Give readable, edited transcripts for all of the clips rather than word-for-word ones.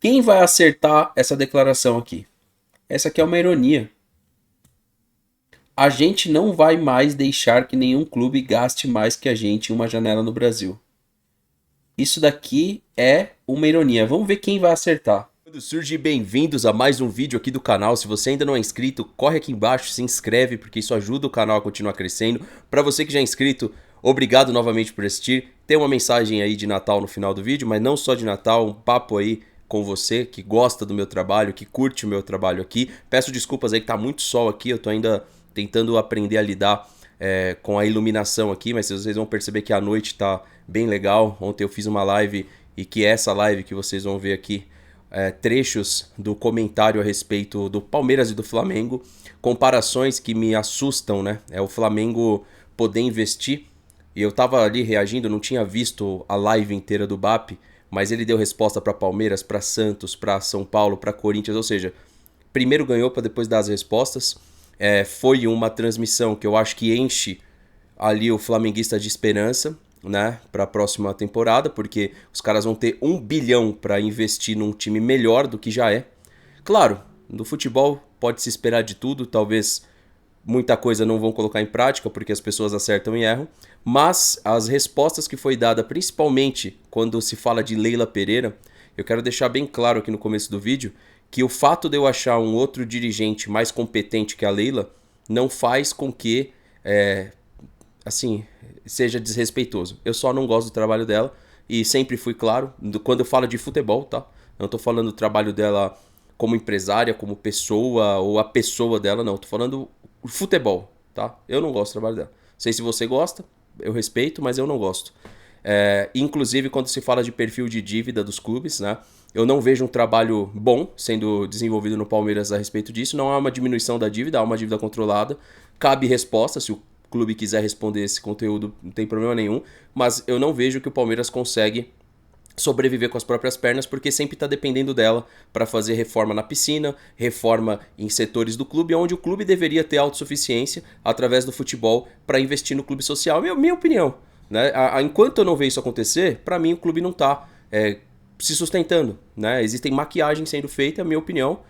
Quem vai acertar essa declaração aqui? Essa aqui é uma ironia. A gente não vai mais deixar que nenhum clube gaste mais que a gente em uma janela no Brasil. Isso daqui é uma ironia. Vamos ver quem vai acertar. Quando surge, bem-vindos a mais um vídeo aqui do canal. Se você ainda não é inscrito, corre aqui embaixo, se inscreve, porque isso ajuda o canal a continuar crescendo. Para você que já é inscrito, obrigado novamente por assistir. Tem uma mensagem aí de Natal no final do vídeo, mas não só de Natal, um papo aí com você que gosta do meu trabalho, que curte o meu trabalho aqui. Peço desculpas aí que tá muito sol aqui, eu tô ainda tentando aprender a lidar com a iluminação aqui, mas vocês vão perceber que a noite tá bem legal. Ontem eu fiz uma live e que essa live que vocês vão ver aqui, trechos do comentário a respeito do Palmeiras e do Flamengo, comparações que me assustam, né? É o Flamengo poder investir, e eu tava ali reagindo, não tinha visto a live inteira do BAP, mas ele deu resposta para Palmeiras, para Santos, para São Paulo, para Corinthians, ou seja, primeiro ganhou para depois dar as respostas. Foi uma transmissão que eu acho que enche ali o flamenguista de esperança, né, para a próxima temporada, porque os caras vão ter 1 bilhão para investir num time melhor do que já é. Claro, no futebol pode se esperar de tudo, talvez muita coisa não vão colocar em prática porque as pessoas acertam e erram, mas as respostas que foi dada, principalmente quando se fala de Leila Pereira, eu quero deixar bem claro aqui no começo do vídeo que o fato de eu achar um outro dirigente mais competente que a Leila não faz com que assim, seja desrespeitoso. Eu só não gosto do trabalho dela e sempre fui claro, quando eu falo de futebol, tá? Eu não tô falando do trabalho dela como empresária, como pessoa ou a pessoa dela, não. Eu tô falando futebol, tá? Eu não gosto do trabalho dela. Não sei se você gosta, eu respeito, mas eu não gosto. Inclusive, quando se fala de perfil de dívida dos clubes, né? Eu não vejo um trabalho bom sendo desenvolvido no Palmeiras a respeito disso. Não há uma diminuição da dívida, há uma dívida controlada. Cabe resposta, se o clube quiser responder esse conteúdo, não tem problema nenhum. Mas eu não vejo que o Palmeiras consegue sobreviver com as próprias pernas, porque sempre está dependendo dela para fazer reforma na piscina, reforma em setores do clube, onde o clube deveria ter autossuficiência através do futebol para investir no clube social. Minha opinião. Né? Enquanto eu não ver isso acontecer, para mim o clube não está se sustentando. Né? Existem maquiagens sendo feitas, minha opinião.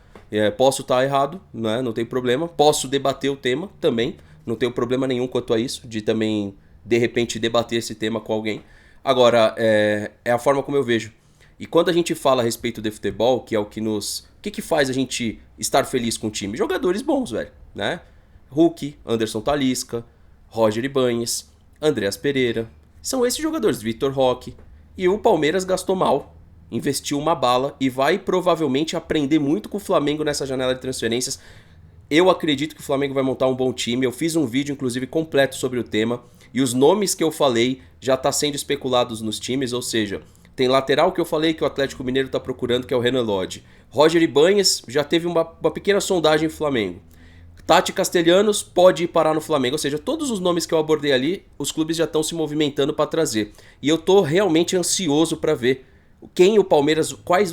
Posso estar errado, né? Não tem problema. Posso debater o tema também, não tenho problema nenhum quanto a isso, de também, de repente, debater esse tema com alguém. Agora, é a forma como eu vejo. E quando a gente fala a respeito de futebol, que é o que nos... O que faz a gente estar feliz com o time? Jogadores bons, velho, né? Hulk, Anderson Talisca, Roger Ibañez, Andreas Pereira. São esses jogadores, Vitor Roque. E o Palmeiras gastou mal, investiu uma bala e vai provavelmente aprender muito com o Flamengo nessa janela de transferências. Eu acredito que o Flamengo vai montar um bom time. Eu fiz um vídeo, inclusive, completo sobre o tema. E os nomes que eu falei já estão sendo especulados nos times, ou seja, tem lateral que eu falei que o Atlético Mineiro está procurando, que é o Renan Lodge. Roger Ibañez já teve uma pequena sondagem no Flamengo. Tati Castelhanos pode ir parar no Flamengo, ou seja, todos os nomes que eu abordei ali, os clubes já estão se movimentando para trazer. E eu tô realmente ansioso para ver quem o Palmeiras, quais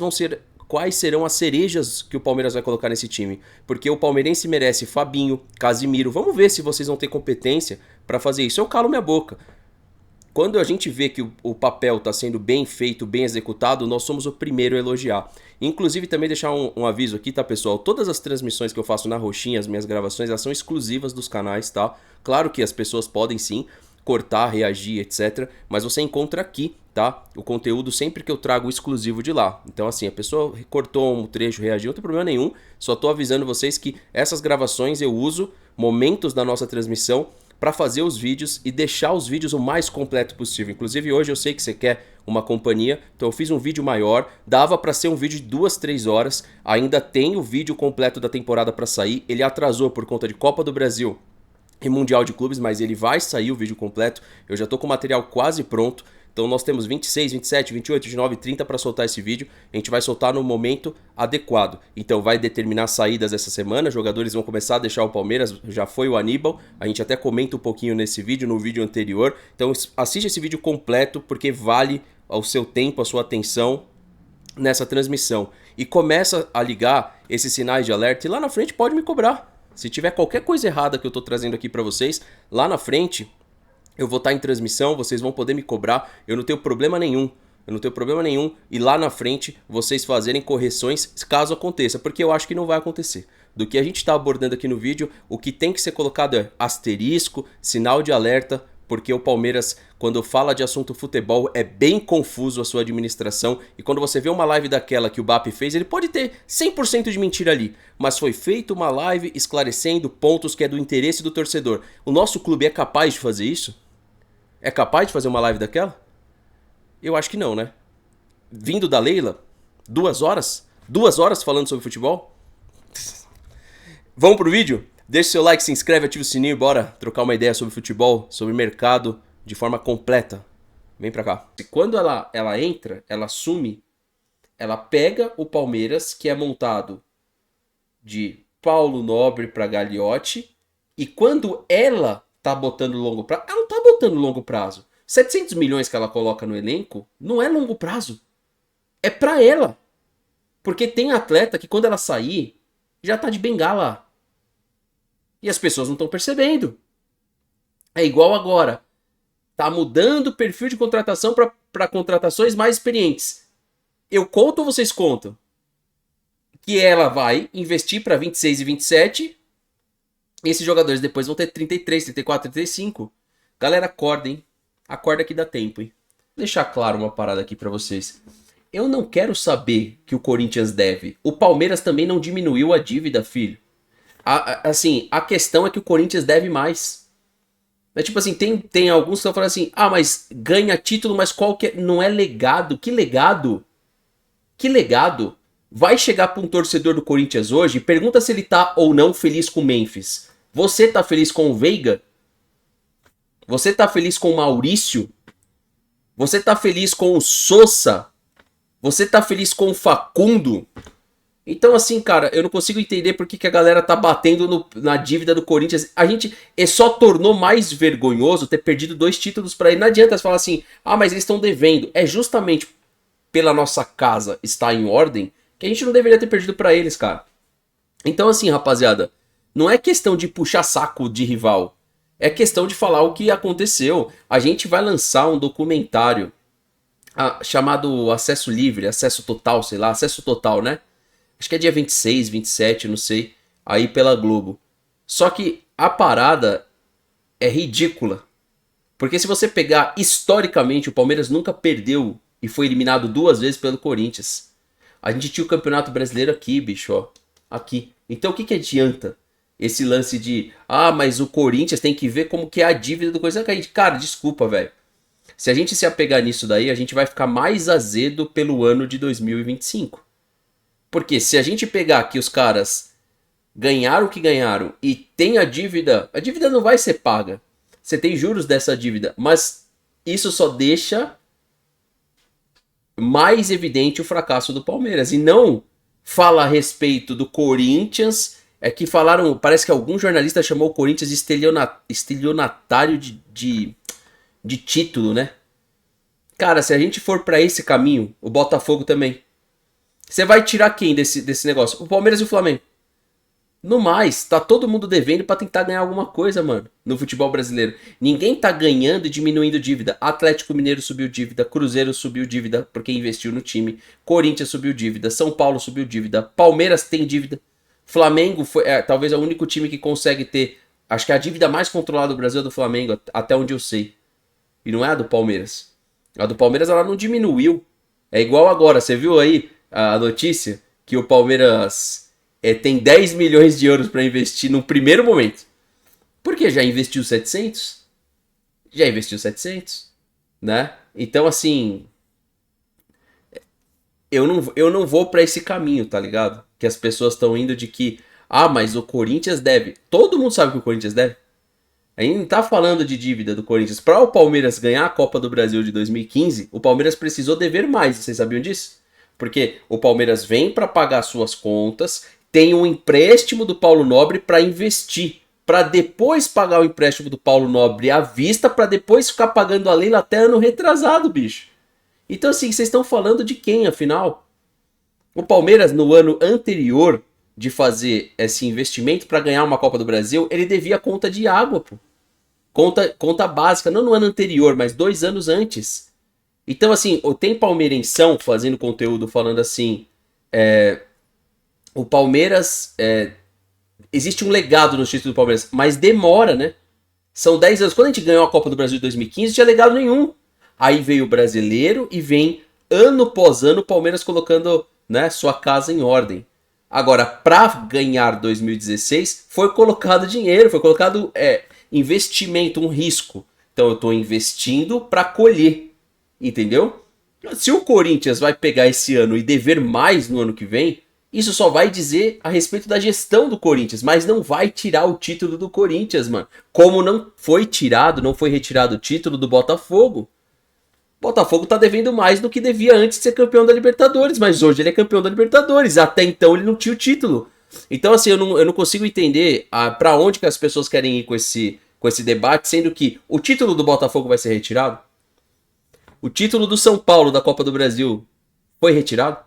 serão as cerejas que o Palmeiras vai colocar nesse time. Porque o palmeirense merece Fabinho, Casimiro. Vamos ver se vocês vão ter competência para fazer isso. Eu calo minha boca. Quando a gente vê que o papel está sendo bem feito, bem executado, nós somos o primeiro a elogiar. Inclusive, também deixar um aviso aqui, tá, pessoal? Todas as transmissões que eu faço na Roxinha, as minhas gravações, elas são exclusivas dos canais, tá? Claro que as pessoas podem sim cortar, reagir, etc. Mas você encontra aqui, tá? O conteúdo sempre que eu trago exclusivo de lá. Então, assim, a pessoa cortou um trecho, reagiu, não tem problema nenhum. Só tô avisando vocês que essas gravações eu uso momentos da nossa transmissão para fazer os vídeos e deixar os vídeos o mais completo possível. Inclusive hoje eu sei que você quer uma companhia, então eu fiz um vídeo maior, dava para ser um vídeo de 2, 3 horas, ainda tem o vídeo completo da temporada para sair, ele atrasou por conta de Copa do Brasil e Mundial de Clubes, mas ele vai sair o vídeo completo, eu já tô com o material quase pronto. Então nós temos 26, 27, 28, 29, 30 para soltar esse vídeo. A gente vai soltar no momento adequado. Então vai determinar saídas essa semana. Jogadores vão começar a deixar o Palmeiras. Já foi o Aníbal. A gente até comenta um pouquinho nesse vídeo, no vídeo anterior. Então assiste esse vídeo completo porque vale o seu tempo, a sua atenção nessa transmissão. E começa a ligar esses sinais de alerta e lá na frente pode me cobrar. Se tiver qualquer coisa errada que eu tô trazendo aqui para vocês, lá na frente eu vou estar em transmissão, vocês vão poder me cobrar, eu não tenho problema nenhum. Eu não tenho problema nenhum e lá na frente vocês fazerem correções caso aconteça, porque eu acho que não vai acontecer. Do que a gente está abordando aqui no vídeo, o que tem que ser colocado é asterisco, sinal de alerta, porque o Palmeiras, quando fala de assunto futebol, é bem confuso a sua administração. E quando você vê uma live daquela que o BAP fez, ele pode ter 100% de mentira ali. Mas foi feita uma live esclarecendo pontos que é do interesse do torcedor. O nosso clube é capaz de fazer isso? É capaz de fazer uma live daquela? Eu acho que não, né? Vindo da Leila, 2 horas? 2 horas falando sobre futebol? Vamos pro vídeo? Deixa seu like, se inscreve, ativa o sininho e bora trocar uma ideia sobre futebol, sobre mercado, de forma completa. Vem pra cá. Quando ela entra, ela assume, ela pega o Palmeiras, que é montado de Paulo Nobre para Gagliotti, e quando ela tá botando longo prazo, ela não tá botando longo prazo. 700 milhões que ela coloca no elenco não é longo prazo. É pra ela. Porque tem atleta que quando ela sair, já tá de bengala. E as pessoas não estão percebendo. É igual agora. Tá mudando o perfil de contratação para contratações mais experientes. Eu conto ou vocês contam? Que ela vai investir para 26 e 27. E esses jogadores depois vão ter 33, 34, 35. Galera, acorda, hein? Acorda que dá tempo, hein? Vou deixar claro uma parada aqui para vocês. Eu não quero saber que o Corinthians deve. O Palmeiras também não diminuiu a dívida, filho. Assim, a questão é que o Corinthians deve mais. É tipo assim, tem alguns que estão falando assim, ah, mas ganha título, mas qual que é? Não é legado. Que legado? Que legado? Vai chegar para um torcedor do Corinthians hoje e pergunta se ele tá ou não feliz com o Memphis. Você tá feliz com o Veiga? Você tá feliz com o Maurício? Você tá feliz com o Sousa? Você tá feliz com o Facundo? Então, assim, cara, eu não consigo entender por que a galera tá batendo na dívida do Corinthians. A gente só tornou mais vergonhoso ter perdido 2 títulos para ele. Não adianta você falar assim, ah, mas eles estão devendo. É justamente pela nossa casa estar em ordem que a gente não deveria ter perdido para eles, cara. Então, assim, rapaziada, não é questão de puxar saco de rival. É questão de falar o que aconteceu. A gente vai lançar um documentário chamado Acesso Livre, Acesso Total, sei lá, Acesso Total, né? Acho que é dia 26, 27, não sei. Aí pela Globo. Só que a parada é ridícula. Porque se você pegar historicamente, o Palmeiras nunca perdeu e foi eliminado 2 vezes pelo Corinthians. A gente tinha o Campeonato Brasileiro aqui, bicho, ó. Aqui. Então o que adianta esse lance de, ah, mas o Corinthians tem que ver como que é a dívida do Corinthians? Cara, desculpa, velho. Se a gente se apegar nisso daí, a gente vai ficar mais azedo pelo ano de 2025. Porque se a gente pegar que os caras ganharam o que ganharam e tem a dívida não vai ser paga. Você tem juros dessa dívida, mas isso só deixa mais evidente o fracasso do Palmeiras. E não fala a respeito do Corinthians, é que falaram, parece que algum jornalista chamou o Corinthians de estelionatário de título, né? Cara, se a gente for pra esse caminho, o Botafogo também. Você vai tirar quem desse negócio? O Palmeiras e o Flamengo. No mais, tá todo mundo devendo pra tentar ganhar alguma coisa, mano, no futebol brasileiro. Ninguém tá ganhando e diminuindo dívida. Atlético Mineiro subiu dívida, Cruzeiro subiu dívida porque investiu no time, Corinthians subiu dívida, São Paulo subiu dívida, Palmeiras tem dívida, Flamengo foi talvez é o único time que consegue ter, acho que a dívida mais controlada do Brasil é do Flamengo, até onde eu sei. E não é a do Palmeiras. A do Palmeiras ela não diminuiu. É igual agora, você viu aí a notícia que o Palmeiras tem 10 milhões de euros para investir no primeiro momento. Porque já investiu 700? Já investiu 700, né? Então, assim, eu não vou para esse caminho, tá ligado? Que as pessoas estão indo de que, ah, mas o Corinthians deve. Todo mundo sabe que o Corinthians deve. A gente não tá falando de dívida do Corinthians. Para o Palmeiras ganhar a Copa do Brasil de 2015, o Palmeiras precisou dever mais. Vocês sabiam disso? Porque o Palmeiras vem para pagar suas contas, tem um empréstimo do Paulo Nobre para investir, para depois pagar o empréstimo do Paulo Nobre à vista, para depois ficar pagando a Leila até ano retrasado, bicho. Então assim, vocês estão falando de quem, afinal? O Palmeiras, no ano anterior de fazer esse investimento para ganhar uma Copa do Brasil, ele devia conta de água, pô. Conta básica, não no ano anterior, mas 2 anos antes. Então, assim, tem palmeirenção fazendo conteúdo falando assim, o Palmeiras, existe um legado no título do Palmeiras, mas demora, né? São 10 anos. Quando a gente ganhou a Copa do Brasil de 2015, não tinha legado nenhum. Aí veio o brasileiro e vem, ano após ano, o Palmeiras colocando, né, sua casa em ordem. Agora, para ganhar 2016, foi colocado dinheiro, foi colocado investimento, um risco. Então eu estou investindo para colher, entendeu? Se o Corinthians vai pegar esse ano e dever mais no ano que vem, isso só vai dizer a respeito da gestão do Corinthians, mas não vai tirar o título do Corinthians, mano. Como não foi retirado o título do Botafogo. Botafogo tá devendo mais do que devia antes de ser campeão da Libertadores, mas hoje ele é campeão da Libertadores. Até então ele não tinha o título. Então, assim, eu não consigo entender pra onde que as pessoas querem ir com esse debate, sendo que o título do Botafogo vai ser retirado. O título do São Paulo da Copa do Brasil foi retirado.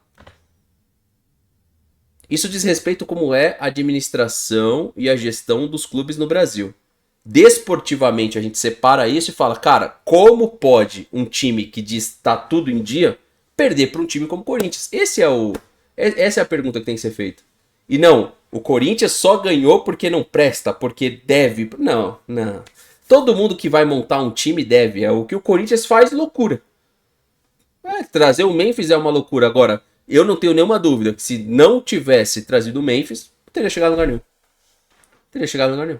Isso diz respeito como é a administração e a gestão dos clubes no Brasil. Desportivamente a gente separa isso e fala, cara, como pode um time que diz tá tudo em dia perder para um time como o Corinthians? Essa é a pergunta que tem que ser feita. E não, o Corinthians só ganhou porque não presta, porque deve. Não. Todo mundo que vai montar um time deve. É o que o Corinthians faz, loucura. Trazer o Memphis é uma loucura. Agora, eu não tenho nenhuma dúvida que se não tivesse trazido o Memphis, não teria chegado no lugar nenhum.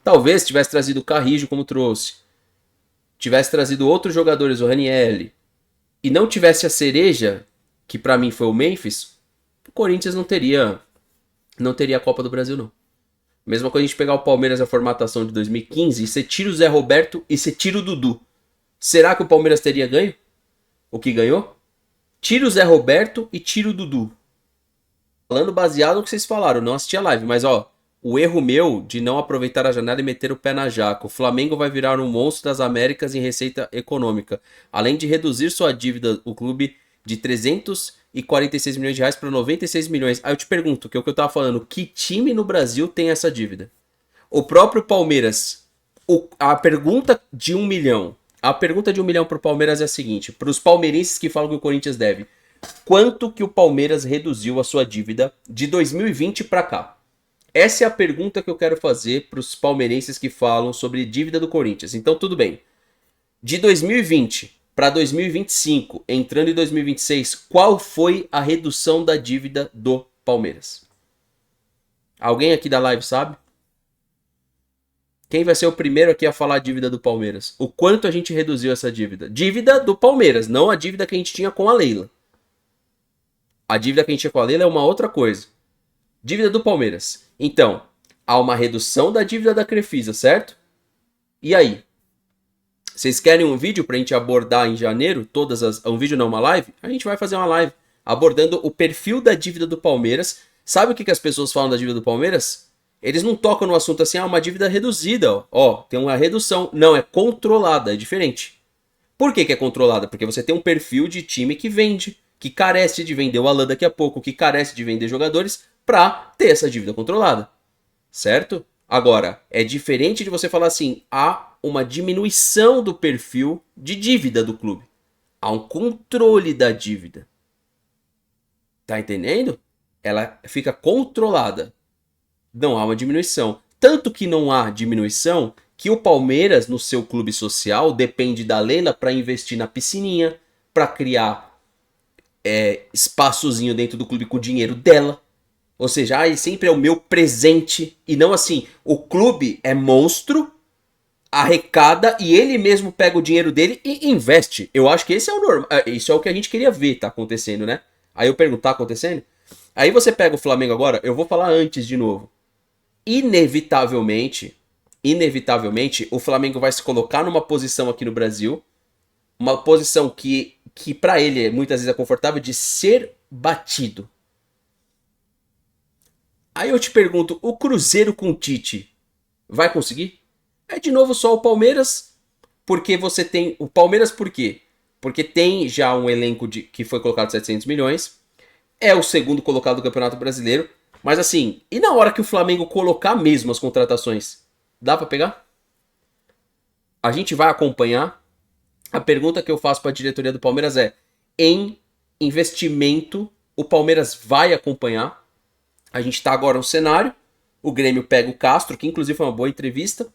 Talvez tivesse trazido o Carrijo como trouxe. Tivesse trazido outros jogadores, o Ranieri. E não tivesse a cereja, que pra mim foi o Memphis, o Corinthians não teria a Copa do Brasil, não. Mesma coisa a gente pegar o Palmeiras na formatação de 2015 e você tira o Zé Roberto e você tira o Dudu. Será que o Palmeiras teria ganho? O que ganhou? Tira o Zé Roberto e tira o Dudu. Falando baseado no que vocês falaram, não assisti a live, mas ó, o erro meu de não aproveitar a janela e meter o pé na jaca. O Flamengo vai virar um monstro das Américas em receita econômica. Além de reduzir sua dívida, o clube de 346 milhões de reais para 96 milhões. Aí eu te pergunto, que é o que eu tava falando, que time no Brasil tem essa dívida? O próprio Palmeiras, a pergunta de 1 milhão. A pergunta de 1 milhão pro Palmeiras é a seguinte, para os palmeirenses que falam que o Corinthians deve. Quanto que o Palmeiras reduziu a sua dívida de 2020 para cá? Essa é a pergunta que eu quero fazer para os palmeirenses que falam sobre dívida do Corinthians. Então, tudo bem. De 2020 para 2025, entrando em 2026, qual foi a redução da dívida do Palmeiras? Alguém aqui da live sabe? Quem vai ser o primeiro aqui a falar a dívida do Palmeiras? O quanto a gente reduziu essa dívida? Dívida do Palmeiras, não a dívida que a gente tinha com a Leila. A dívida que a gente tinha com a Leila é uma outra coisa. Dívida do Palmeiras. Então, há uma redução da dívida da Crefisa, certo? E aí? Vocês querem um vídeo pra gente abordar em janeiro? Um vídeo não, uma live? A gente vai fazer uma live abordando o perfil da dívida do Palmeiras. Sabe o que as pessoas falam da dívida do Palmeiras? Eles não tocam no assunto assim, uma dívida reduzida, ó, tem uma redução. Não, é controlada, é diferente. Por que é controlada? Porque você tem um perfil de time que vende, que carece de vender o Alan daqui a pouco, que carece de vender jogadores, para ter essa dívida controlada, certo? Agora, é diferente de você falar assim, há uma diminuição do perfil de dívida do clube. Há um controle da dívida. Tá entendendo? Ela fica controlada. Não há uma diminuição. Tanto que não há diminuição que o Palmeiras, no seu clube social, depende da Leila para investir na piscininha, para criar espaçozinho dentro do clube com o dinheiro dela. Ou seja, sempre é o meu presente. E não assim, o clube é monstro, arrecada e ele mesmo pega o dinheiro dele e investe. Eu acho que esse é o normal. Isso é o que a gente queria ver tá acontecendo, né? Aí eu pergunto, tá acontecendo? Aí você pega o Flamengo agora, eu vou falar antes de novo. Inevitavelmente, o Flamengo vai se colocar numa posição aqui no Brasil, uma posição que para ele muitas vezes é confortável de ser batido. Aí eu te pergunto, o Cruzeiro com o Tite vai conseguir? É de novo só o Palmeiras, porque você tem... O Palmeiras por quê? Porque tem já um elenco que foi colocado 700 milhões, é o segundo colocado do Campeonato Brasileiro, mas assim, e na hora que o Flamengo colocar mesmo as contratações, dá pra pegar? A gente vai acompanhar A pergunta que eu faço para a diretoria do Palmeiras é: em investimento, o Palmeiras vai acompanhar? A gente está agora no cenário, o Grêmio pega o Castro, que inclusive foi uma boa entrevista.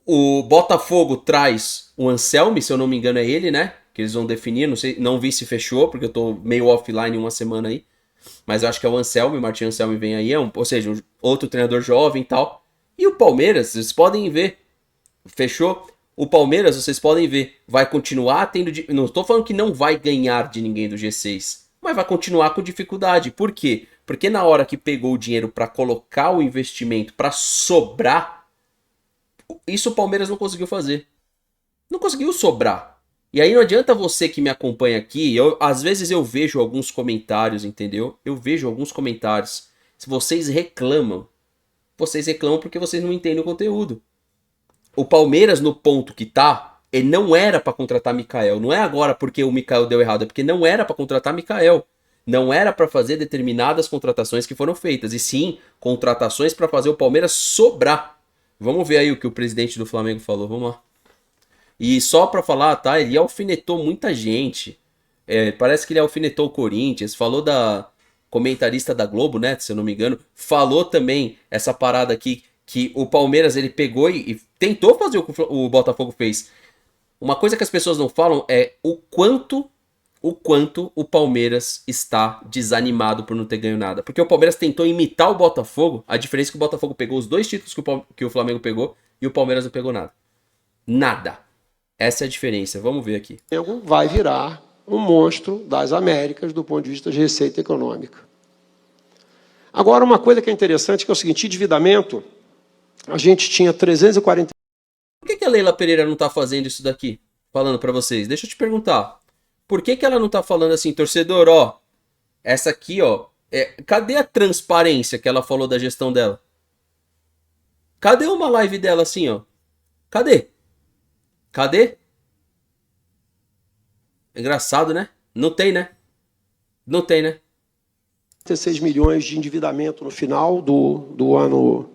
O Botafogo traz o Anselmi, se eu não me engano é ele, né? Que eles vão definir, não sei, não vi se fechou, porque eu tô meio offline uma semana aí. Mas eu acho que é o Anselmi, o Martin Anselmi vem aí, ou seja, outro treinador jovem e tal. E o Palmeiras, vocês podem ver, fechou? O Palmeiras, vocês podem ver, vai continuar tendo... Não estou falando que não vai ganhar de ninguém do G6, mas vai continuar com dificuldade. Por quê? Porque na hora que pegou o dinheiro para colocar o investimento para sobrar, isso o Palmeiras não conseguiu fazer. Não conseguiu sobrar. E aí não adianta você que me acompanha aqui, às vezes eu vejo alguns comentários, entendeu? Eu vejo alguns comentários. Se vocês reclamam porque vocês não entendem o conteúdo. O Palmeiras, no ponto que tá, ele não era para contratar Mikael. Não é agora porque o Mikael deu errado, é porque não era para contratar Mikael. Não era para fazer determinadas contratações que foram feitas, e sim contratações para fazer o Palmeiras sobrar. Vamos ver aí o que o presidente do Flamengo falou, vamos lá. E só pra falar, tá, ele alfinetou muita gente. Parece que ele alfinetou o Corinthians, falou da comentarista da Globo, né, se eu não me engano. Falou também essa parada aqui, que o Palmeiras ele pegou e tentou fazer o que o Botafogo fez. Uma coisa que as pessoas não falam é o quanto o Palmeiras está desanimado por não ter ganho nada. Porque o Palmeiras tentou imitar o Botafogo, a diferença é que o Botafogo pegou os 2 títulos que o Flamengo pegou e o Palmeiras não pegou nada. Nada. Essa é a diferença. Vamos ver aqui. O Flamengo vai virar um monstro das Américas do ponto de vista de receita econômica. Agora, uma coisa que é interessante que é o seguinte, endividamento, a gente tinha 340... Por que a Leila Pereira não está fazendo isso daqui? Falando para vocês. Deixa eu te perguntar. Por que ela não está falando assim, torcedor, ó, essa aqui, ó, cadê a transparência que ela falou da gestão dela? Cadê uma live dela assim, ó? Cadê? Cadê? Engraçado, né? Não tem, né? Não tem, né? 36 milhões de endividamento no final do ano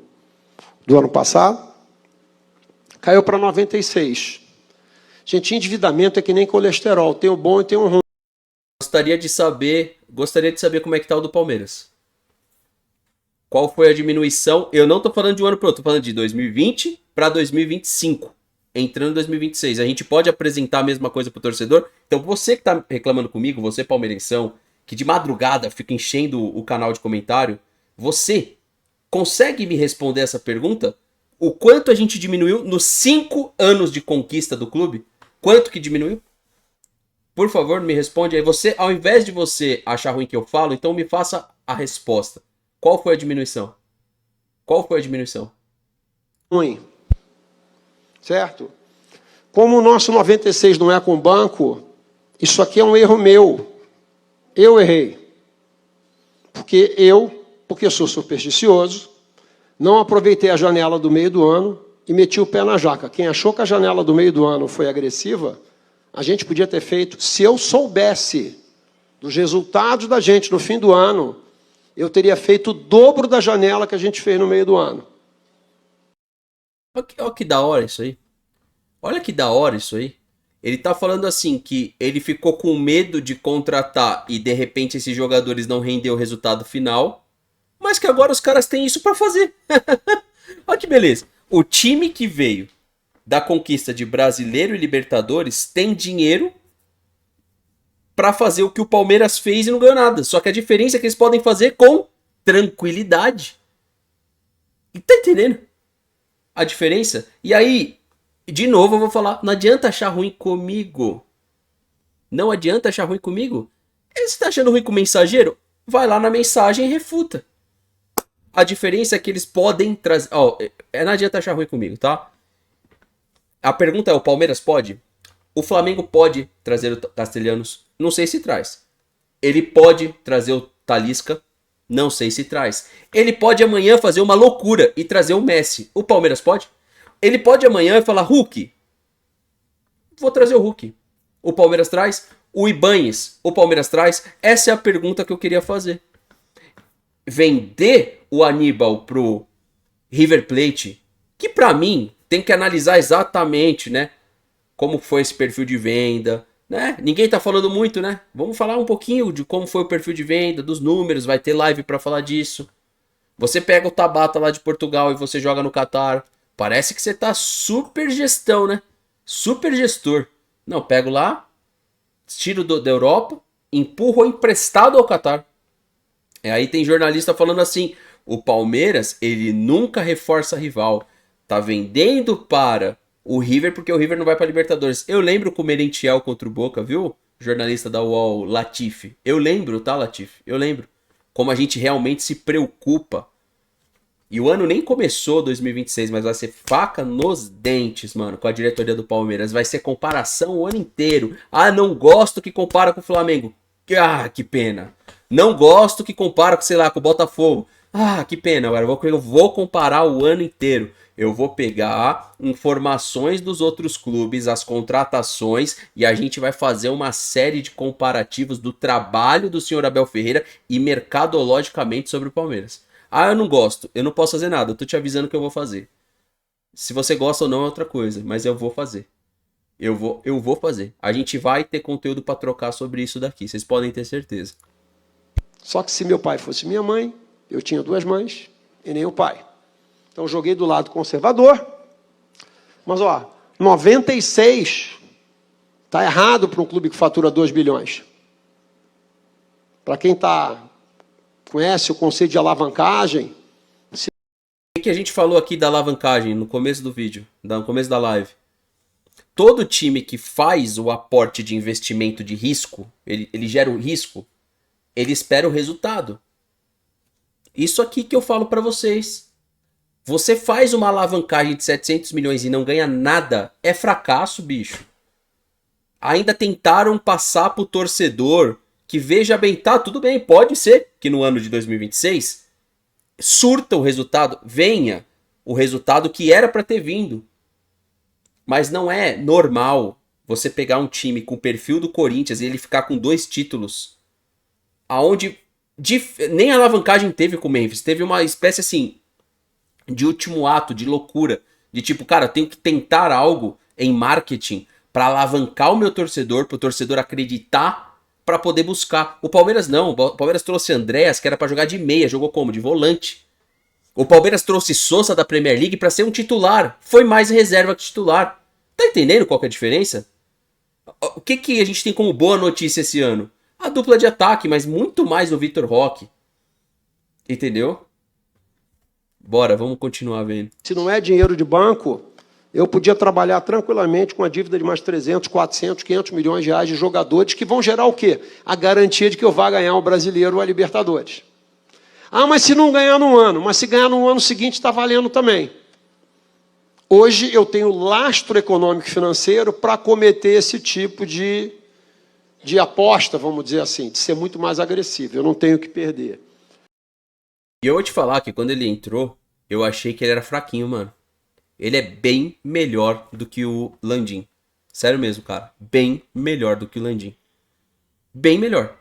passado. Caiu para 96. Gente, endividamento é que nem colesterol. Tem o bom e tem o ruim. Gostaria de saber como é que tá o do Palmeiras. Qual foi a diminuição? Eu não tô falando de um ano pro outro, tô falando de 2020 para 2025. Entrando em 2026. A gente pode apresentar a mesma coisa pro torcedor? Então você que tá reclamando comigo, você palmeirenção, que de madrugada fica enchendo o canal de comentário, você consegue me responder essa pergunta? O quanto a gente diminuiu nos 5 anos de conquista do clube? Quanto que diminuiu? Por favor, me responde aí. Você, ao invés de você achar ruim que eu falo, então me faça a resposta. Qual foi a diminuição? Qual foi a diminuição? Ruim. Certo? Como o nosso 96 não é com banco, isso aqui é um erro meu. Eu errei. Porque eu sou supersticioso, não aproveitei a janela do meio do ano e meti o pé na jaca. Quem achou que a janela do meio do ano foi agressiva, a gente podia ter feito. Se eu soubesse dos resultados da gente no fim do ano, eu teria feito o dobro da janela que a gente fez no meio do ano. Olha que da hora isso aí. Olha que da hora isso aí. Ele tá falando assim que ele ficou com medo de contratar e de repente esses jogadores não renderam o resultado final, mas que agora os caras têm isso pra fazer. Olha que beleza. O time que veio da conquista de Brasileiro e Libertadores tem dinheiro pra fazer o que o Palmeiras fez e não ganhou nada. Só que a diferença é que eles podem fazer com tranquilidade. E tá entendendo a diferença? E aí, de novo eu vou falar, não adianta achar ruim comigo. Não adianta achar ruim comigo. Você tá achando ruim com o mensageiro? Vai lá na mensagem e refuta. A diferença é que eles podem trazer... não adianta achar ruim comigo, tá? A pergunta é, o Palmeiras pode? O Flamengo pode trazer o Castellanos? Não sei se traz. Ele pode trazer o Talisca? Não sei se traz. Ele pode amanhã fazer uma loucura e trazer o Messi. O Palmeiras pode? Ele pode amanhã falar, Hulk, vou trazer o Hulk. O Palmeiras traz? O Ibañez, o Palmeiras traz? Essa é a pergunta que eu queria fazer. Vender o Aníbal pro River Plate, que pra mim tem que analisar exatamente, né? como foi esse perfil de venda, né? Ninguém tá falando muito, né? Vamos falar um pouquinho de como foi o perfil de venda, dos números, vai ter live para falar disso. Você pega o Tabata lá de Portugal e você joga no Catar. Parece que você tá super gestão, né? Super gestor. Não, pego lá, tiro da Europa, empurro emprestado ao Catar. E aí tem jornalista falando assim, o Palmeiras, ele nunca reforça rival. Tá vendendo para o River porque o River não vai para Libertadores. Eu lembro com o Merentiel contra o Boca, viu? Jornalista da UOL, Latifi. Eu lembro, tá, Latifi? Eu lembro. Como a gente realmente se preocupa. E o ano nem começou, 2026, mas vai ser faca nos dentes, mano, com a diretoria do Palmeiras. Vai ser comparação o ano inteiro. Ah, não gosto que compara com o Flamengo. Ah, que pena. Não gosto que compara com, sei lá, com o Botafogo. Ah, que pena, agora eu vou comparar o ano inteiro. Eu vou pegar informações dos outros clubes, as contratações, e a gente vai fazer uma série de comparativos do trabalho do senhor Abel Ferreira e mercadologicamente sobre o Palmeiras. Ah, eu não gosto, eu não posso fazer nada, eu tô te avisando que eu vou fazer. Se você gosta ou não é outra coisa, mas eu vou fazer. Eu vou fazer. A gente vai ter conteúdo para trocar sobre isso daqui, vocês podem ter certeza. Só que se meu pai fosse minha mãe, eu tinha duas mães e nem o pai. Então joguei do lado conservador. Mas, ó, 96 está errado para um clube que fatura 2 bilhões. Para quem conhece o conceito de alavancagem. O que a gente falou aqui da alavancagem no começo do vídeo, no começo da live? Todo time que faz o aporte de investimento de risco, ele gera o risco, ele espera o resultado. Isso aqui que eu falo para vocês. Você faz uma alavancagem de 700 milhões e não ganha nada, é fracasso, bicho. Ainda tentaram passar pro torcedor que, veja bem, tá, tudo bem, pode ser que no ano de 2026 surta o resultado, venha o resultado que era para ter vindo. Mas não é normal você pegar um time com o perfil do Corinthians e ele ficar com 2 títulos, aonde nem alavancagem teve com o Memphis, teve uma espécie assim de último ato, de loucura, de tipo, cara, eu tenho que tentar algo em marketing para alavancar o meu torcedor, para o torcedor acreditar, para poder buscar. O Palmeiras não, o Palmeiras trouxe Andréas, que era para jogar de meia, jogou como? De volante. O Palmeiras trouxe Sousa da Premier League para ser um titular, foi mais reserva que titular. Tá entendendo qual que é a diferença? O que a gente tem como boa notícia esse ano? A dupla de ataque, mas muito mais o Vitor Roque. Entendeu? Bora, vamos continuar vendo. Se não é dinheiro de banco, eu podia trabalhar tranquilamente com a dívida de mais 300, 400, 500 milhões de reais de jogadores que vão gerar o quê? A garantia de que eu vá ganhar o Brasileiro ou a Libertadores. Ah, mas se não ganhar no ano, mas se ganhar no ano seguinte está valendo também. Hoje eu tenho lastro econômico e financeiro para cometer esse tipo de aposta, vamos dizer assim, de ser muito mais agressivo. Eu não tenho o que perder. E eu vou te falar que quando ele entrou, eu achei que ele era fraquinho, mano. Ele é bem melhor do que o Landim. Sério mesmo, cara. Bem melhor do que o Landim. Bem melhor.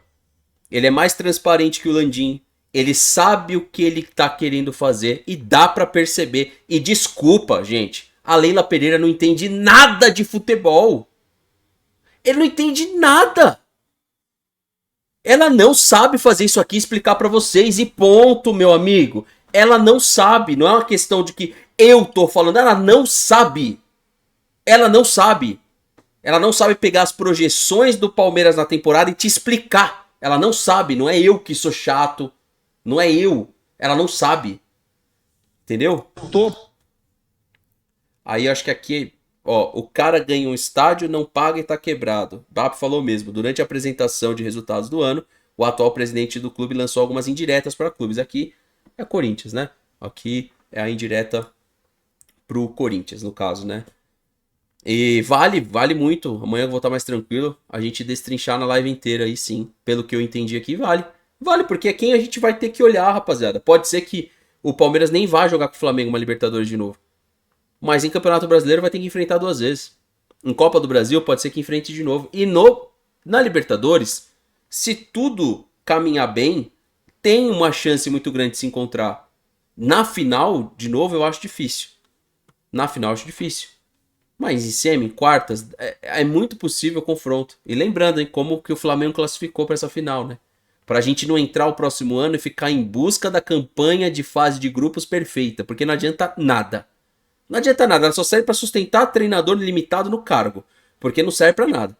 Ele é mais transparente que o Landim. Ele sabe o que ele tá querendo fazer e dá pra perceber. E desculpa, gente, a Leila Pereira não entende nada de futebol. Ele não entende nada. Ela não sabe fazer isso aqui e explicar pra vocês e ponto, meu amigo. Ela não sabe, não é uma questão de que eu tô falando, ela não sabe. Ela não sabe. Ela não sabe pegar as projeções do Palmeiras na temporada e te explicar. Ela não sabe, não é eu que sou chato. Não é eu. Ela não sabe. Entendeu? Aí eu acho que aqui, ó, o cara ganha um estádio, não paga e tá quebrado. Bap falou mesmo. Durante a apresentação de resultados do ano, o atual presidente do clube lançou algumas indiretas para clubes. Aqui é Corinthians, né? Aqui é a indireta pro Corinthians, no caso, né? E vale muito. Amanhã eu vou estar mais tranquilo. A gente destrinchar na live inteira aí, sim. Pelo que eu entendi aqui, vale. Vale, porque é quem a gente vai ter que olhar, rapaziada. Pode ser que o Palmeiras nem vá jogar com o Flamengo uma Libertadores de novo. Mas em Campeonato Brasileiro vai ter que enfrentar 2 vezes. Em Copa do Brasil pode ser que enfrente de novo. E na Libertadores, se tudo caminhar bem, tem uma chance muito grande de se encontrar. Na final, de novo, eu acho difícil. Na final, eu acho difícil. Mas em semi, quartas, é muito possível o confronto. E lembrando, hein, como que o Flamengo classificou para essa final, né? Pra gente não entrar o próximo ano e ficar em busca da campanha de fase de grupos perfeita, porque não adianta nada. Não adianta nada, ela só serve para sustentar treinador limitado no cargo, porque não serve para nada.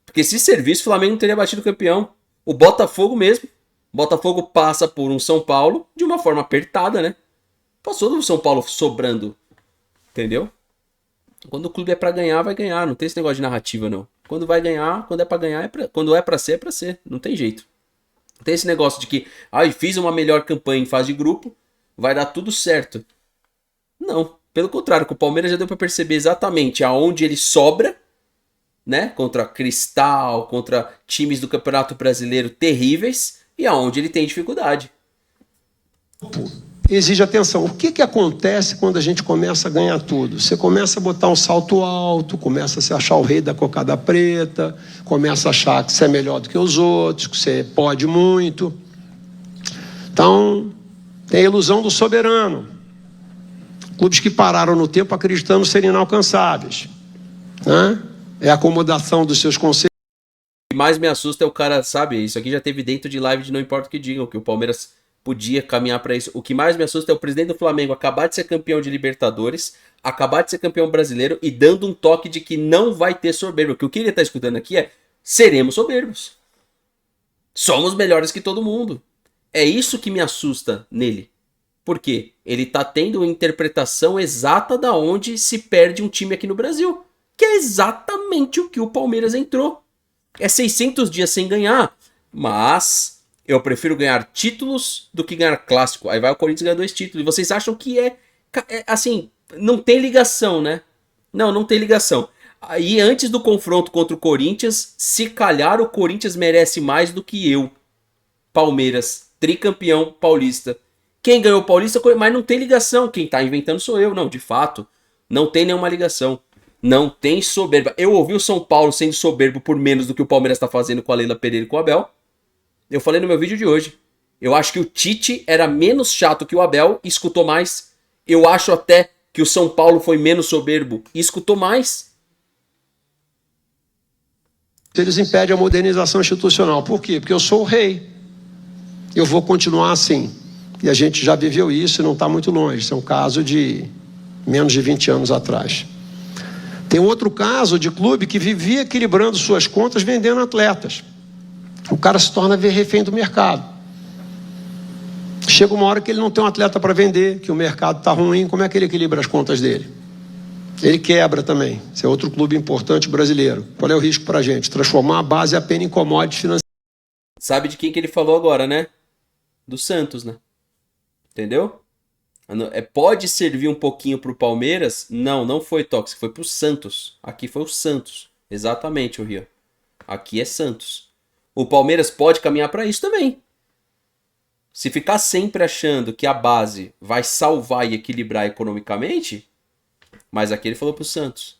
Porque se servisse, o Flamengo não teria batido o campeão. O Botafogo mesmo. O Botafogo passa por um São Paulo de uma forma apertada, né? Passou do São Paulo sobrando, entendeu? Quando o clube é pra ganhar, vai ganhar. Não tem esse negócio de narrativa, não. Quando vai ganhar, quando é pra ganhar, quando é pra ser, é pra ser. Não tem jeito. Não tem esse negócio de que, fiz uma melhor campanha em fase de grupo, vai dar tudo certo. Não. Pelo contrário, com o Palmeiras já deu pra perceber exatamente aonde ele sobra, né? Contra Cristal, contra times do Campeonato Brasileiro terríveis, e aonde ele tem dificuldade. Exige atenção. O que acontece quando a gente começa a ganhar tudo? Você começa a botar um salto alto, começa a se achar o rei da cocada preta, começa a achar que você é melhor do que os outros, que você pode muito. Então, tem a ilusão do soberano. Clubes que pararam no tempo acreditando serem inalcançáveis, né? É a acomodação dos seus conceitos. O que mais me assusta é o cara, sabe? Isso aqui já teve dentro de live de Não Importa o que digam, que o Palmeiras podia caminhar para isso. O que mais me assusta é o presidente do Flamengo acabar de ser campeão de Libertadores, acabar de ser campeão brasileiro e dando um toque de que não vai ter soberbo. Porque o que ele tá escutando aqui é: seremos soberbos. Somos melhores que todo mundo. É isso que me assusta nele. Por quê? Ele tá tendo uma interpretação exata da onde se perde um time aqui no Brasil. Que é exatamente o que o Palmeiras entrou. É 600 dias sem ganhar, mas eu prefiro ganhar títulos do que ganhar clássico. Aí vai o Corinthians ganhar 2 títulos. E vocês acham que assim, não tem ligação, né? Não tem ligação. Aí antes do confronto contra o Corinthians, se calhar o Corinthians merece mais do que eu. Palmeiras, tricampeão paulista. Quem ganhou o Paulista, mas não tem ligação. Quem tá inventando sou eu. Não, de fato, não tem nenhuma ligação. Não tem soberba. Eu ouvi o São Paulo sendo soberbo por menos do que o Palmeiras tá fazendo com a Leila Pereira e com o Abel. Eu falei no meu vídeo de hoje. Eu acho que o Tite era menos chato que o Abel e escutou mais. Eu acho até que o São Paulo foi menos soberbo e escutou mais. Eles impedem a modernização institucional. Por quê? Porque eu sou o rei. Eu vou continuar assim. E a gente já viveu isso e não está muito longe. Isso é um caso de menos de 20 anos atrás. Tem outro caso de clube que vivia equilibrando suas contas vendendo atletas. O cara se torna refém do mercado. Chega uma hora que ele não tem um atleta para vender, que o mercado está ruim, como é que ele equilibra as contas dele? Ele quebra também. Esse é outro clube importante brasileiro. Qual é o risco para a gente? Transformar a base apenas em commodity financeiro. Sabe de quem que ele falou agora, né? Do Santos, né? Entendeu? Pode servir um pouquinho pro Palmeiras? Não foi tóxico, foi pro Santos. Aqui foi o Santos. Exatamente, o Rio. Aqui é Santos. O Palmeiras pode caminhar para isso também. Se ficar sempre achando que a base vai salvar e equilibrar economicamente, mas aqui ele falou pro Santos.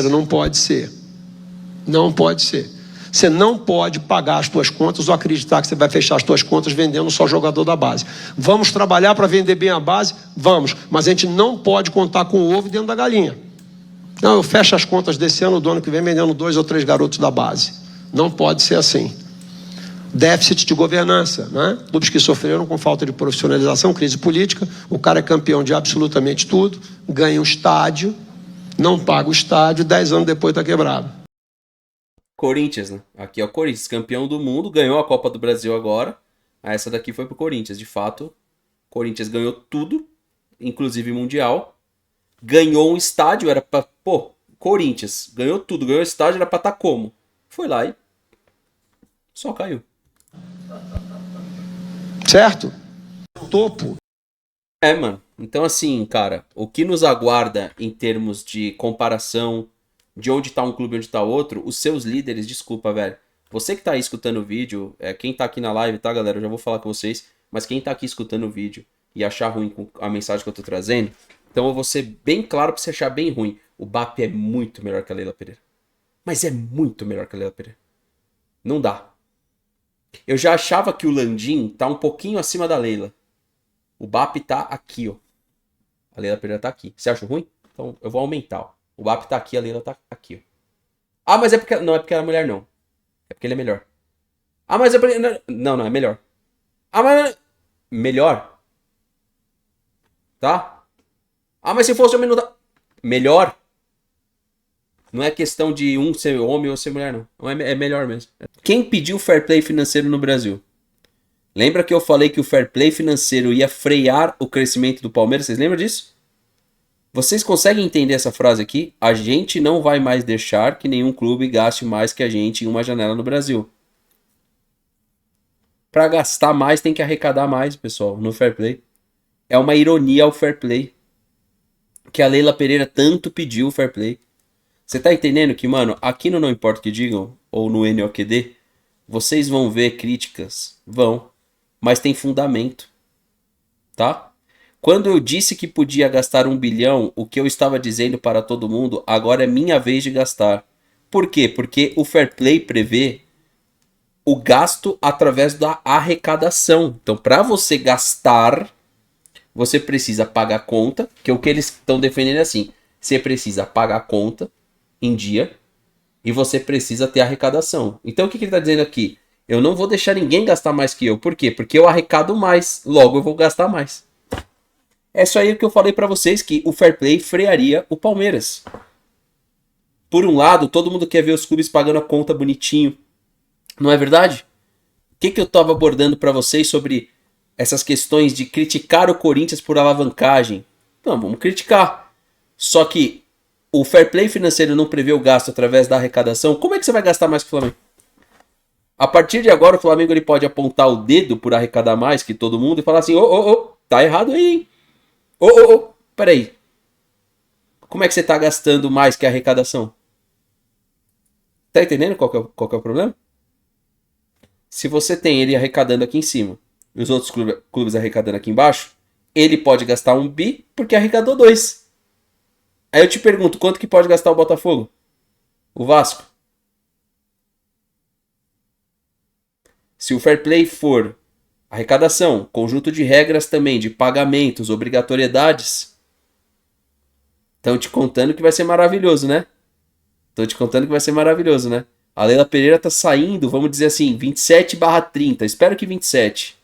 Não pode ser. Não pode ser. Você não pode pagar as suas contas ou acreditar que você vai fechar as suas contas vendendo só jogador da base. Vamos trabalhar para vender bem a base? Vamos. Mas a gente não pode contar com o ovo dentro da galinha. Não, eu fecho as contas desse ano, do ano que vem, vendendo 2 ou 3 garotos da base. Não pode ser assim. Déficit de governança, né? Clubes que sofreram com falta de profissionalização, crise política. O cara é campeão de absolutamente tudo, ganha um estádio, não paga o estádio, 10 anos depois está quebrado. Corinthians, né? Aqui é o Corinthians, campeão do mundo, ganhou a Copa do Brasil agora. Essa daqui foi pro Corinthians. De fato, Corinthians ganhou tudo, inclusive Mundial. Ganhou um estádio, era pra... Corinthians ganhou tudo, ganhou o estádio, era pra estar como? Foi lá e só caiu. Certo? Topo. Mano. Então assim, cara, o que nos aguarda em termos de comparação de onde tá um clube e onde tá outro, os seus líderes, desculpa, velho. Você que tá aí escutando o vídeo, quem tá aqui na live, tá, galera? Eu já vou falar com vocês, mas quem tá aqui escutando o vídeo e achar ruim com a mensagem que eu tô trazendo, então eu vou ser bem claro pra você achar bem ruim. O BAP é muito melhor que a Leila Pereira. Mas é muito melhor que a Leila Pereira. Não dá. Eu já achava que o Landim tá um pouquinho acima da Leila. O BAP tá aqui, ó. A Leila Pereira tá aqui. Você acha ruim? Então eu vou aumentar, ó. O BAP tá aqui, a Leila tá aqui, ó. Ah, mas é porque... Não, é porque ela é mulher, não. É porque ele é melhor. Ah, mas é porque... Não, é melhor. Ah, mas... Melhor. Tá? Ah, mas se fosse homem não dá... Melhor. Não é questão de um ser homem ou ser mulher, não. Não é melhor mesmo. Quem pediu fair play financeiro no Brasil? Lembra que eu falei que o fair play financeiro ia frear o crescimento do Palmeiras? Vocês lembram disso? Vocês conseguem entender essa frase aqui? A gente não vai mais deixar que nenhum clube gaste mais que a gente em uma janela no Brasil. Para gastar mais tem que arrecadar mais, pessoal, no fair play. É uma ironia ao fair play. Que a Leila Pereira tanto pediu o fair play. Você tá entendendo que, mano, aqui no Não Importa o que Digam, ou no NOQD, vocês vão ver críticas? Vão. Mas tem fundamento. Tá? Quando eu disse que podia gastar 1 bilhão, o que eu estava dizendo para todo mundo, agora é minha vez de gastar. Por quê? Porque o fair play prevê o gasto através da arrecadação. Então, para você gastar, você precisa pagar a conta, que é o que eles estão defendendo assim. Você precisa pagar a conta em dia e você precisa ter arrecadação. Então, o que ele está dizendo aqui? Eu não vou deixar ninguém gastar mais que eu. Por quê? Porque eu arrecado mais, logo eu vou gastar mais. É isso aí que eu falei para vocês, que o fair play frearia o Palmeiras. Por um lado, todo mundo quer ver os clubes pagando a conta bonitinho. Não é verdade? O que eu estava abordando para vocês sobre essas questões de criticar o Corinthians por alavancagem? Não, vamos criticar. Só que o fair play financeiro não prevê o gasto através da arrecadação. Como é que você vai gastar mais que o Flamengo? A partir de agora, o Flamengo ele pode apontar o dedo por arrecadar mais que todo mundo e falar assim, tá errado aí, hein? Peraí. Como é que você tá gastando mais que a arrecadação? Tá entendendo qual que é o problema? Se você tem ele arrecadando aqui em cima e os outros clubes arrecadando aqui embaixo, ele pode gastar 1 bi porque arrecadou 2. Aí eu te pergunto, quanto que pode gastar o Botafogo? O Vasco? Se o fair play for arrecadação, conjunto de regras também, de pagamentos, obrigatoriedades, estão te contando que vai ser maravilhoso, né? A Leila Pereira tá saindo, vamos dizer assim, 27/30. Espero que 27.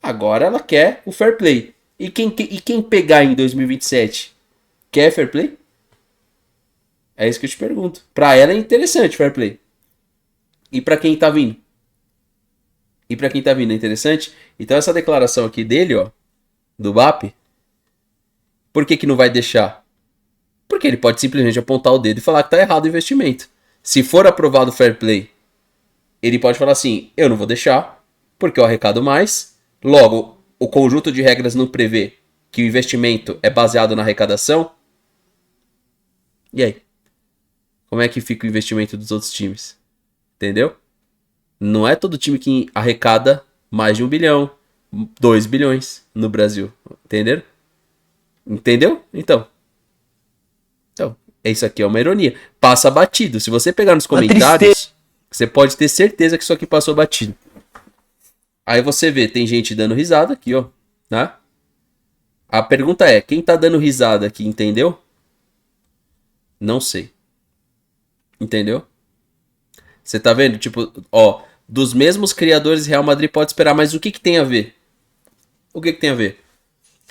Agora ela quer o fair play. E quem pegar em 2027? Quer fair play? É isso que eu te pergunto. Pra ela é interessante fair play. E pra quem tá vindo? É interessante? Então essa declaração aqui dele, ó, do BAP, por que não vai deixar? Porque ele pode simplesmente apontar o dedo e falar que tá errado o investimento. Se for aprovado o fair play, ele pode falar assim, eu não vou deixar, porque eu arrecado mais. Logo, o conjunto de regras não prevê que o investimento é baseado na arrecadação. E aí? Como é que fica o investimento dos outros times? Entendeu? Não é todo time que arrecada mais de 1 bilhão, 2 bilhões no Brasil. Entenderam? Entendeu? Então, isso aqui é uma ironia. Passa batido. Se você pegar nos comentários, você pode ter certeza que isso aqui passou batido. Aí você vê, tem gente dando risada aqui, ó. Né? A pergunta é, quem tá dando risada aqui, entendeu? Não sei. Entendeu? Você tá vendo? Tipo, ó, dos mesmos criadores Real Madrid pode esperar, mas o que tem a ver? O que tem a ver?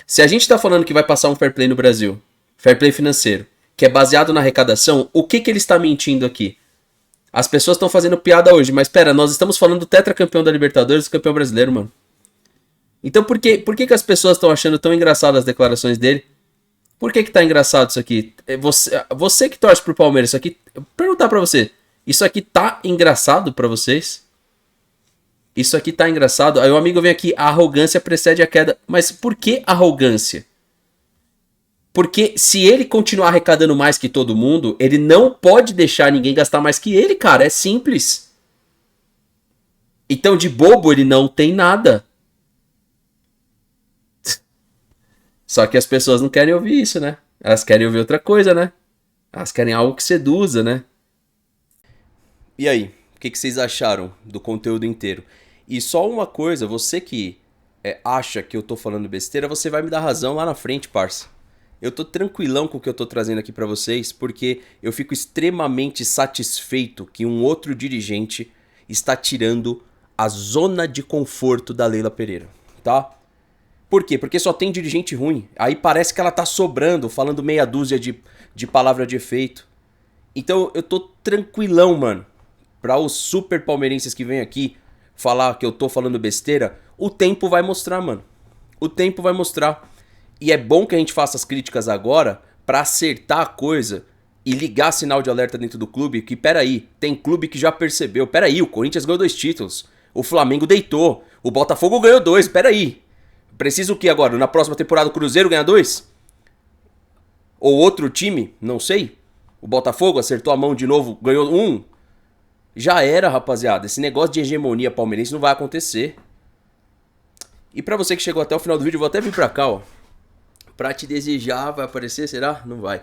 Se a gente tá falando que vai passar um fair play no Brasil, fair play financeiro, que é baseado na arrecadação, o que ele está mentindo aqui? As pessoas estão fazendo piada hoje, mas pera, nós estamos falando do tetracampeão da Libertadores e do campeão brasileiro, mano. Então por que as pessoas estão achando tão engraçadas as declarações dele? Por que tá engraçado isso aqui? Você que torce pro Palmeiras, isso aqui... Perguntar pra você, isso aqui tá engraçado pra vocês? Isso aqui tá engraçado? Aí o amigo vem aqui, a arrogância precede a queda. Mas por que arrogância? Porque se ele continuar arrecadando mais que todo mundo, ele não pode deixar ninguém gastar mais que ele, cara. É simples. Então, de bobo, ele não tem nada. Só que as pessoas não querem ouvir isso, né? Elas querem ouvir outra coisa, né? Elas querem algo que seduza, né? E aí? O que vocês acharam do conteúdo inteiro? E só uma coisa, você que acha que eu tô falando besteira, você vai me dar razão lá na frente, parça. eu tô tranquilão com o que eu tô trazendo aqui pra vocês, porque eu fico extremamente satisfeito que um outro dirigente está tirando a zona de conforto da Leila Pereira, tá? Por quê? Porque só tem dirigente ruim. Aí parece que ela tá sobrando, falando meia dúzia de palavra de efeito. Então eu tô tranquilão, mano. Pra os super palmeirenses que vêm aqui falar que eu tô falando besteira, o tempo vai mostrar, mano. O tempo vai mostrar. E é bom que a gente faça as críticas agora pra acertar a coisa e ligar sinal de alerta dentro do clube, que peraí, tem clube que já percebeu. Peraí, o Corinthians ganhou 2 títulos. O Flamengo deitou. O Botafogo ganhou 2. Peraí. Precisa o que agora? Na próxima temporada o Cruzeiro ganha 2? Ou outro time? Não sei. O Botafogo acertou a mão de novo, ganhou 1? Já era, rapaziada. Esse negócio de hegemonia palmeirense não vai acontecer. E pra você que chegou até o final do vídeo, eu vou até vir pra cá, ó. Pra te desejar, vai aparecer? Será? Não vai.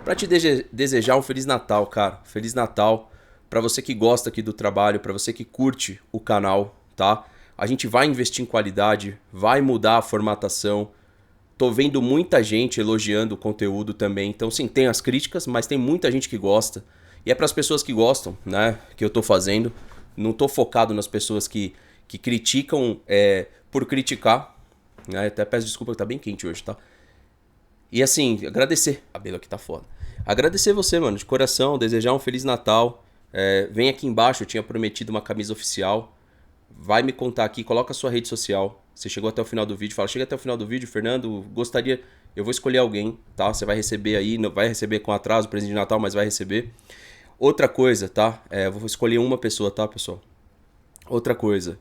Pra te desejar um Feliz Natal, cara. Feliz Natal. Pra você que gosta aqui do trabalho, pra você que curte o canal, tá? A gente vai investir em qualidade, vai mudar a formatação. Tô vendo muita gente elogiando o conteúdo também. Então, sim, tem as críticas, mas tem muita gente que gosta. E é pras pessoas que gostam, né, que eu tô fazendo. Não tô focado nas pessoas que criticam por criticar. Né? Até peço desculpa que tá bem quente hoje, tá? E assim, agradecer. A cabelo aqui tá foda. Agradecer você, mano, de coração. Desejar um Feliz Natal. Vem aqui embaixo, eu tinha prometido uma camisa oficial. Vai me contar aqui, coloca a sua rede social. Você chegou até o final do vídeo, fala, chega até o final do vídeo, Fernando, gostaria... Eu vou escolher alguém, tá? Você vai receber aí, não vai receber com atraso, presente de Natal, mas vai receber. Outra coisa, tá? Eu vou escolher uma pessoa, tá, pessoal? Outra coisa.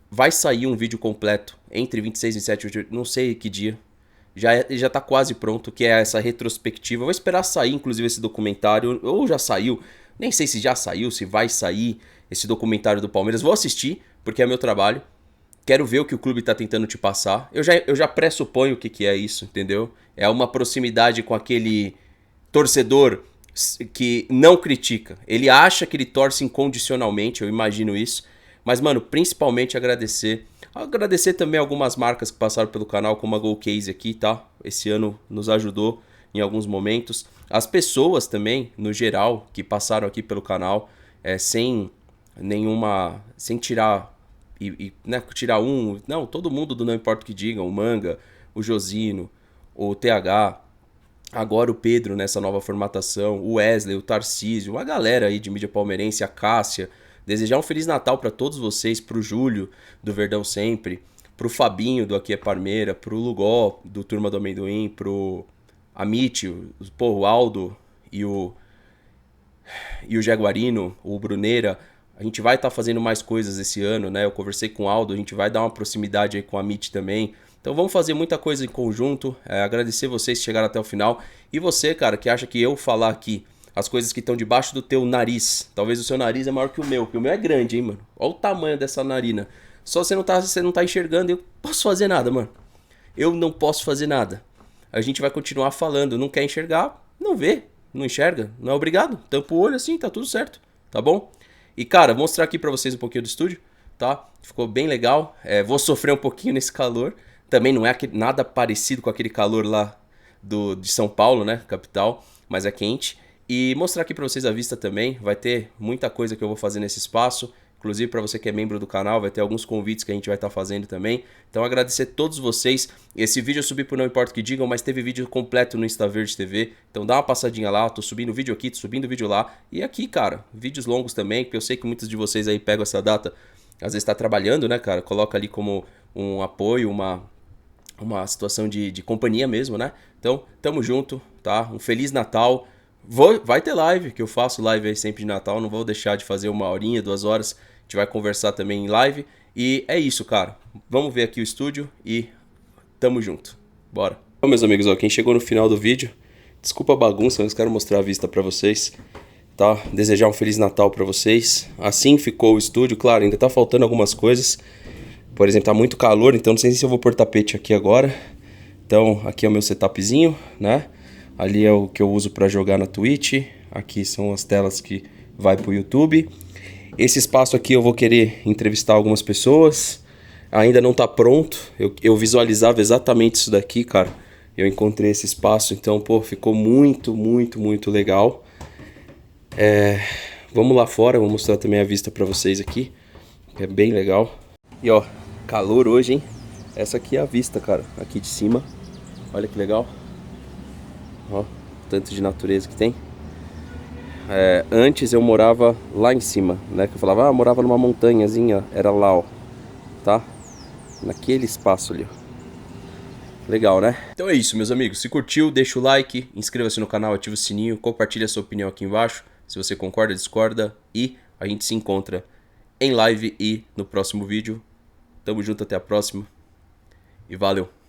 Vai sair um vídeo completo entre 26 e 27, não sei que dia. Já tá quase pronto, que é essa retrospectiva. Eu vou esperar sair, inclusive, esse documentário. Ou já saiu, nem sei se já saiu, se vai sair esse documentário do Palmeiras. Vou assistir, porque é meu trabalho. Quero ver o que o clube tá tentando te passar. Eu já pressuponho o que é isso, entendeu? É uma proximidade com aquele torcedor que não critica. Ele acha que ele torce incondicionalmente, eu imagino isso. Mas, mano, principalmente agradecer. Agradecer também algumas marcas que passaram pelo canal, como a GoCase aqui, tá? Esse ano nos ajudou em alguns momentos. As pessoas também, no geral, que passaram aqui pelo canal, sem nenhuma... Sem tirar... né, tirar um... Não, todo mundo do Não Importa o Que Digam, o Manga, o Josino, o TH, agora o Pedro nessa nova formatação, o Wesley, o Tarcísio, uma galera aí de mídia palmeirense, a Cássia. Desejar um Feliz Natal para todos vocês, pro Júlio, do Verdão Sempre, pro Fabinho, do Aqui é Parmeira, pro Lugó, do Turma do Amendoim, pro Amit, o Aldo e o Jaguarino, o Bruneira. A gente vai estar fazendo mais coisas esse ano, né? Eu conversei com o Aldo, a gente vai dar uma proximidade aí com a Amit também. Então vamos fazer muita coisa em conjunto. Agradecer vocês que chegaram até o final. E você, cara, que acha que eu falar aqui as coisas que estão debaixo do teu nariz, talvez o seu nariz é maior que o meu, porque o meu é grande, hein, mano? Olha o tamanho dessa narina. Só você não tá enxergando, eu não posso fazer nada, mano. Eu não posso fazer nada. A gente vai continuar falando, não quer enxergar, não vê, não enxerga, não é obrigado. Tampa o olho assim, tá tudo certo, tá bom? E, cara, vou mostrar aqui pra vocês um pouquinho do estúdio, tá? Ficou bem legal, vou sofrer um pouquinho nesse calor. Também não é nada parecido com aquele calor lá de São Paulo, né, capital, mas é quente. E mostrar aqui para vocês a vista também, vai ter muita coisa que eu vou fazer nesse espaço, inclusive para você que é membro do canal, vai ter alguns convites que a gente vai estar fazendo também. Então agradecer a todos vocês, esse vídeo eu subi por Não Importa o Que Digam, mas teve vídeo completo no InstaVerde TV, então dá uma passadinha lá, tô subindo vídeo aqui, tô subindo vídeo lá, e aqui, cara, vídeos longos também, porque eu sei que muitos de vocês aí pegam essa data, às vezes tá trabalhando, né, cara, coloca ali como um apoio, uma situação de companhia mesmo, né? Então, tamo junto, tá? Um Feliz Natal. Vai ter live, que eu faço live aí sempre de Natal, não vou deixar de fazer 1 horinha, 2 horas, a gente vai conversar também em live. E é isso, cara. Vamos ver aqui o estúdio e tamo junto. Bora. Bom, meus amigos, ó, quem chegou no final do vídeo, desculpa a bagunça, mas quero mostrar a vista pra vocês, tá? Desejar um Feliz Natal pra vocês. Assim ficou o estúdio, claro, ainda tá faltando algumas coisas. Por exemplo, tá muito calor, então não sei se eu vou pôr tapete aqui agora. Então, aqui é o meu setupzinho, né? Ali é o que eu uso para jogar na Twitch. Aqui são as telas que vai pro YouTube. Esse espaço aqui eu vou querer entrevistar algumas pessoas. Ainda não tá pronto. Eu visualizava exatamente isso daqui, cara. eu encontrei esse espaço, então, pô, ficou muito, muito, muito legal. Vamos lá fora, vou mostrar também a vista pra vocês aqui, que é bem legal. E ó, calor hoje, hein? Essa aqui é a vista, cara, aqui de cima. Olha que legal. Ó, tanto de natureza que tem. Antes eu morava lá em cima, né? Que eu falava, eu morava numa montanhazinha, era lá, ó. Tá? Naquele espaço ali, ó. Legal, né? Então é isso, meus amigos. Se curtiu, deixa o like, inscreva-se no canal, ativa o sininho, compartilha a sua opinião aqui embaixo. Se você concorda, discorda. E a gente se encontra em live e no próximo vídeo. Tamo junto, até a próxima. E valeu!